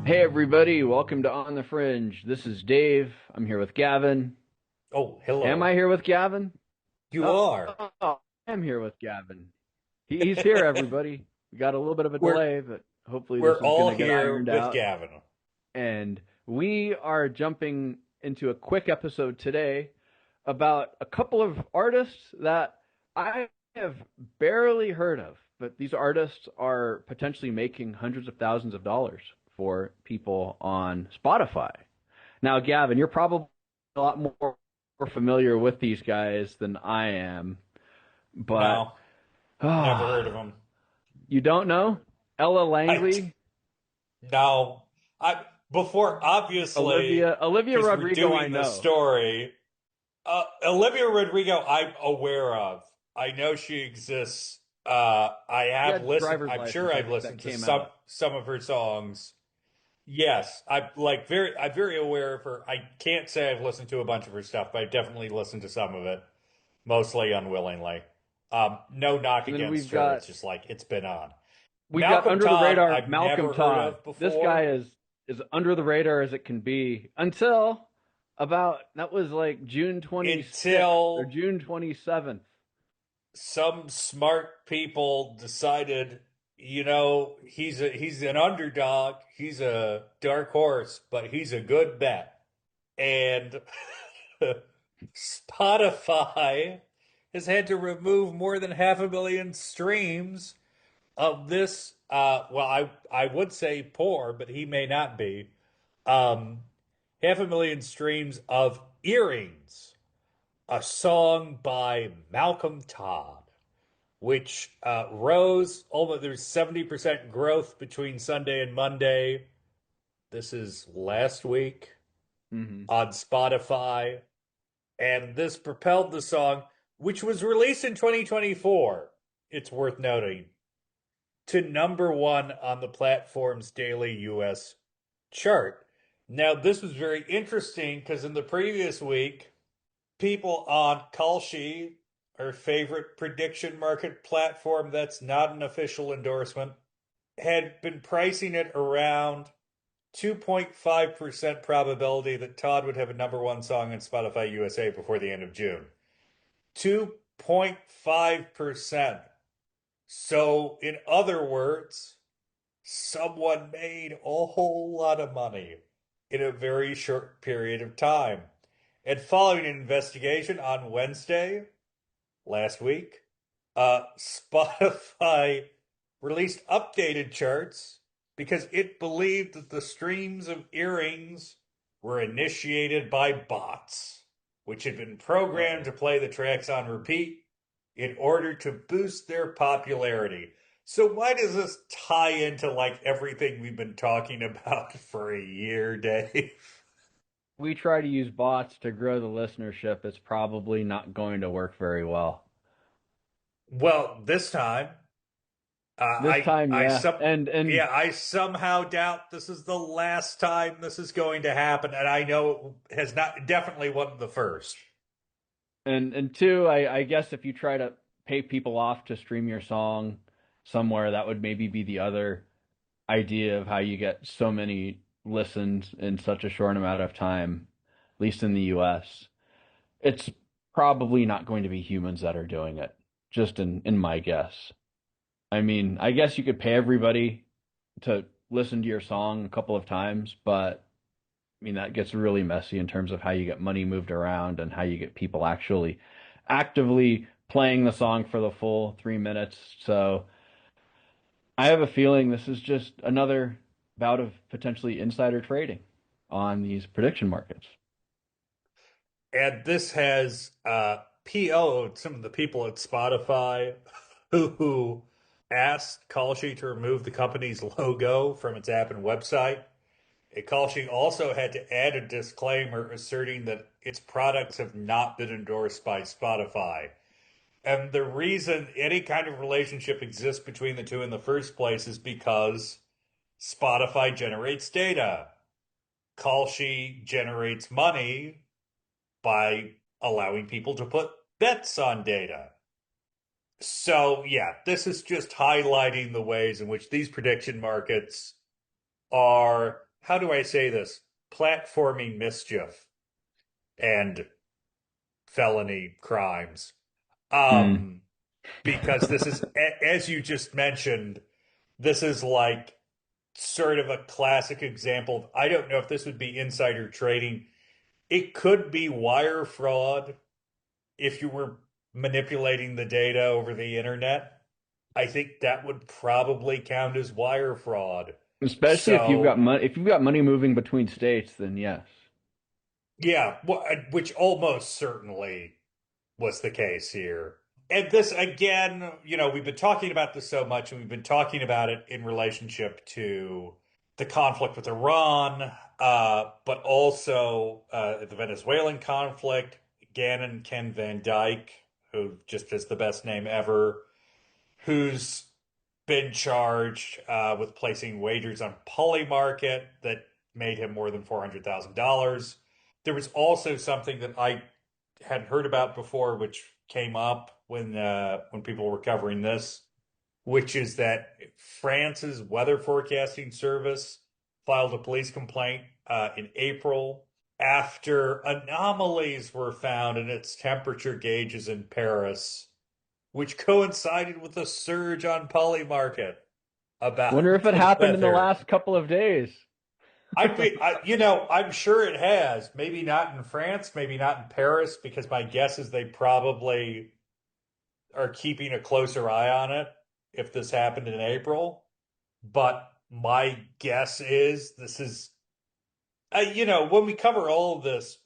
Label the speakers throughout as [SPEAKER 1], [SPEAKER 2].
[SPEAKER 1] Hey everybody, welcome to On the Fringe. This is Dave. I'm here with Gavin.
[SPEAKER 2] Oh,
[SPEAKER 1] Am I
[SPEAKER 2] hello.
[SPEAKER 1] here with Gavin?
[SPEAKER 2] You
[SPEAKER 1] Oh,
[SPEAKER 2] are.
[SPEAKER 1] I'm here with Gavin. He's here, everybody. We got a little bit of a
[SPEAKER 2] We're
[SPEAKER 1] delay, but hopefully this
[SPEAKER 2] we're
[SPEAKER 1] is going
[SPEAKER 2] all
[SPEAKER 1] to get
[SPEAKER 2] here
[SPEAKER 1] ironed
[SPEAKER 2] with
[SPEAKER 1] out.
[SPEAKER 2] Gavin.
[SPEAKER 1] And we are jumping into a quick episode today about a couple of artists that I have barely heard of, but these artists are potentially making hundreds of thousands of dollars for people on Spotify. Now, Gavin, you're probably a lot more familiar with these guys than I am, but
[SPEAKER 2] No, never
[SPEAKER 1] ah,
[SPEAKER 2] heard of him.
[SPEAKER 1] you don't know Ella
[SPEAKER 2] I
[SPEAKER 1] Langley,
[SPEAKER 2] no. I before obviously
[SPEAKER 1] Olivia
[SPEAKER 2] because we're
[SPEAKER 1] Rodrigo. I
[SPEAKER 2] doing the
[SPEAKER 1] know
[SPEAKER 2] story. Olivia Rodrigo, I'm aware of. I know she exists. I
[SPEAKER 1] she
[SPEAKER 2] have
[SPEAKER 1] had
[SPEAKER 2] listened.
[SPEAKER 1] driver's
[SPEAKER 2] I'm sure
[SPEAKER 1] license, I
[SPEAKER 2] I've
[SPEAKER 1] think, that
[SPEAKER 2] listened to
[SPEAKER 1] came
[SPEAKER 2] some
[SPEAKER 1] out.
[SPEAKER 2] some of her songs. Yes, I'm very aware of her. I can't say I've listened to a bunch of her stuff, but I've definitely listened to some of it, mostly unwillingly. No knock
[SPEAKER 1] And then
[SPEAKER 2] against
[SPEAKER 1] we've
[SPEAKER 2] her.
[SPEAKER 1] got
[SPEAKER 2] It's just like it's been on.
[SPEAKER 1] under the
[SPEAKER 2] Todd,
[SPEAKER 1] radar
[SPEAKER 2] I've
[SPEAKER 1] Malcolm
[SPEAKER 2] never heard
[SPEAKER 1] Todd.
[SPEAKER 2] of
[SPEAKER 1] This guy
[SPEAKER 2] before.
[SPEAKER 1] is under the radar as it can be until about that was like June 26th or
[SPEAKER 2] Until
[SPEAKER 1] June 27th.
[SPEAKER 2] some smart people decided, he's an underdog, he's a dark horse, but he's a good bet. And Spotify has had to remove more than 500,000 streams of this. Well, I would say poor, but he may not be. Um, 500,000 streams of Earrings, a song by Malcolm Todd, which rose almost. There's 70% growth between Sunday and Monday. This is last week
[SPEAKER 1] Hmm.
[SPEAKER 2] on Spotify. And this propelled the song, which was released in 2024, it's worth noting, to number one on the platform's daily US chart. Now, this was very interesting because in the previous week, people on Kalshi, our favorite prediction market platform that's not an official endorsement, had been pricing it around 2.5% probability that Todd would have a number one song in Spotify USA before the end of June. 2.5%. So, in other words, someone made a whole lot of money in a very short period of time. And following an investigation on Wednesday last week, Spotify released updated charts because it believed that the streams of Earrings were initiated by bots, which had been programmed
[SPEAKER 1] Uh-oh.
[SPEAKER 2] to play the tracks on repeat in order to boost their popularity. So why does this tie into like everything we've been talking about for a year, Dave?
[SPEAKER 1] We try to use bots to grow the listenership. It's probably not going to work very well.
[SPEAKER 2] Well, this time Uh,
[SPEAKER 1] This
[SPEAKER 2] I
[SPEAKER 1] time,
[SPEAKER 2] I
[SPEAKER 1] yeah.
[SPEAKER 2] some
[SPEAKER 1] And
[SPEAKER 2] yeah, I somehow doubt this is the last time this is going to happen, and I know it has not definitely wasn't the first.
[SPEAKER 1] and two, I guess if you try to pay people off to stream your song somewhere, that would maybe be the other idea of how you get so many listens in such a short amount of time, at least in the US. It's probably not going to be humans that are doing it, just in my guess. I mean, I guess you could pay everybody to listen to your song a couple of times, but I mean that gets really messy in terms of how you get money moved around and how you get people actually actively playing the song for the full 3 minutes. So I have a feeling this is just another bout of potentially insider trading on these prediction markets.
[SPEAKER 2] And this has PO'd some of the people at Spotify who asked Kalshi to remove the company's logo from its app and website. Kalshi also had to add a disclaimer asserting that its products have not been endorsed by Spotify. And the reason any kind of relationship exists between the two in the first place is because Spotify generates data. Kalshi generates money by allowing people to put bets on data. So, yeah, this is just highlighting the ways in which these prediction markets are how do I say this? Platforming mischief and felony crimes.
[SPEAKER 1] Mm.
[SPEAKER 2] Um, because this is, as you just mentioned, this is like sort of a classic example. I don't know if this would be insider trading. It could be wire fraud if you were manipulating the data over the internet. I think that would probably count as wire fraud.
[SPEAKER 1] Especially if you've got
[SPEAKER 2] So,
[SPEAKER 1] money, if you've got money moving between states, then yes.
[SPEAKER 2] yeah, which almost certainly was the case here. And this, again, we've been talking about this so much, and we've been talking about it in relationship to the conflict with Iran, but also the Venezuelan conflict. Gannon Ken Van Dyke, who just is the best name ever, who's been charged with placing wagers on Polymarket that made him more than $400,000. There was also something that I hadn't heard about before, which came up when people were covering this, which is that France's weather forecasting service filed a police complaint in April after anomalies were found in its temperature gauges in Paris, which coincided with a surge on Polymarket
[SPEAKER 1] Wonder
[SPEAKER 2] about
[SPEAKER 1] if it
[SPEAKER 2] the
[SPEAKER 1] happened in the
[SPEAKER 2] weather.
[SPEAKER 1] last couple of days.
[SPEAKER 2] I'm sure it has. Maybe not in France, maybe not in Paris, because my guess is they probably are keeping a closer eye on it if this happened in April. But my guess is this is, when we cover all of this,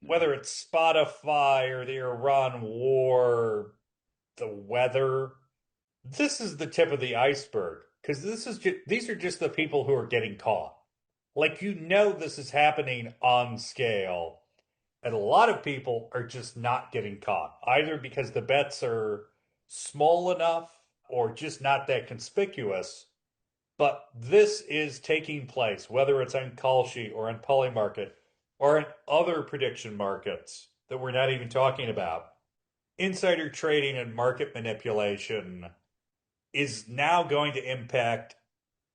[SPEAKER 2] whether it's Spotify or the Iran war, the weather, this is the tip of the iceberg because these are just the people who are getting caught. Like this is happening on scale, and a lot of people are just not getting caught, either because the bets are small enough or just not that conspicuous. But this is taking place, whether it's on Kalshi or on Polymarket or in other prediction markets that we're not even talking about. Insider trading and market manipulation is now going to impact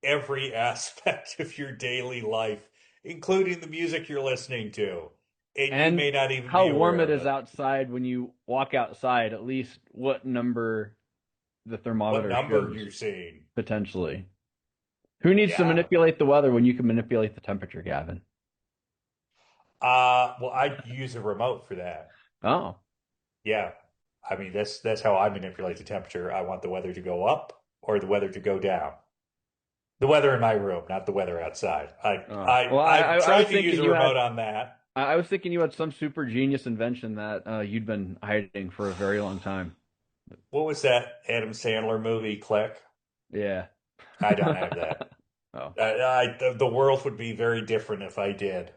[SPEAKER 2] every aspect of your daily life, including the music you're listening to. And you
[SPEAKER 1] And
[SPEAKER 2] may not even
[SPEAKER 1] how
[SPEAKER 2] be
[SPEAKER 1] warm
[SPEAKER 2] aware
[SPEAKER 1] it
[SPEAKER 2] of
[SPEAKER 1] is
[SPEAKER 2] it.
[SPEAKER 1] outside when you walk outside, at least what number the
[SPEAKER 2] What
[SPEAKER 1] thermometer
[SPEAKER 2] number
[SPEAKER 1] shows
[SPEAKER 2] you're seeing.
[SPEAKER 1] potentially. Who needs to
[SPEAKER 2] Yeah.
[SPEAKER 1] manipulate the weather when you can manipulate the temperature, Gavin?
[SPEAKER 2] Well, I use a remote for that.
[SPEAKER 1] Oh,
[SPEAKER 2] Yeah. I mean, that's how I manipulate the temperature. I want the weather to go up or the weather to go down. The weather in my room, not the weather outside.
[SPEAKER 1] oh. Well,
[SPEAKER 2] I've
[SPEAKER 1] I was
[SPEAKER 2] tried to use
[SPEAKER 1] thinking
[SPEAKER 2] a
[SPEAKER 1] you had
[SPEAKER 2] remote on that.
[SPEAKER 1] I was thinking you had some super genius invention that you'd been hiding for a very long time.
[SPEAKER 2] What was that Adam Sandler movie, Click?
[SPEAKER 1] Yeah.
[SPEAKER 2] I don't have that.
[SPEAKER 1] Oh.
[SPEAKER 2] The world would be very different if I did.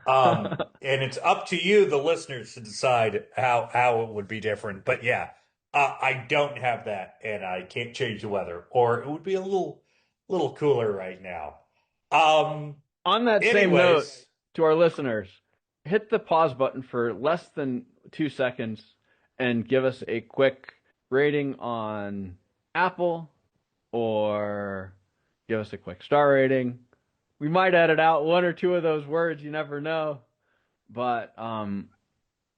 [SPEAKER 2] And it's up to you, the listeners, to decide how it would be different. But yeah, I don't have that, and I can't change the weather, or it would be a little cooler right now. Um,
[SPEAKER 1] On that same note,
[SPEAKER 2] anyways,
[SPEAKER 1] to our listeners, hit the pause button for less than 2 seconds and give us a quick rating on Apple or give us a quick star rating. We might edit out one or two of those words, you never know. But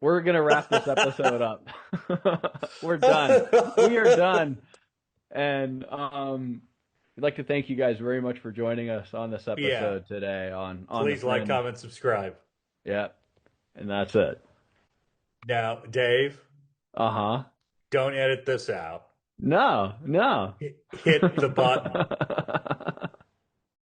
[SPEAKER 1] we're gonna wrap this episode up. We're done. We are done. And we'd like to thank you guys very much for joining us on this
[SPEAKER 2] yeah,
[SPEAKER 1] episode today on the
[SPEAKER 2] please like,
[SPEAKER 1] Fringe.
[SPEAKER 2] comment, subscribe.
[SPEAKER 1] Yeah, and that's it.
[SPEAKER 2] Now, Dave,
[SPEAKER 1] Uh-huh.
[SPEAKER 2] don't edit this out.
[SPEAKER 1] No, no.
[SPEAKER 2] Hit the button.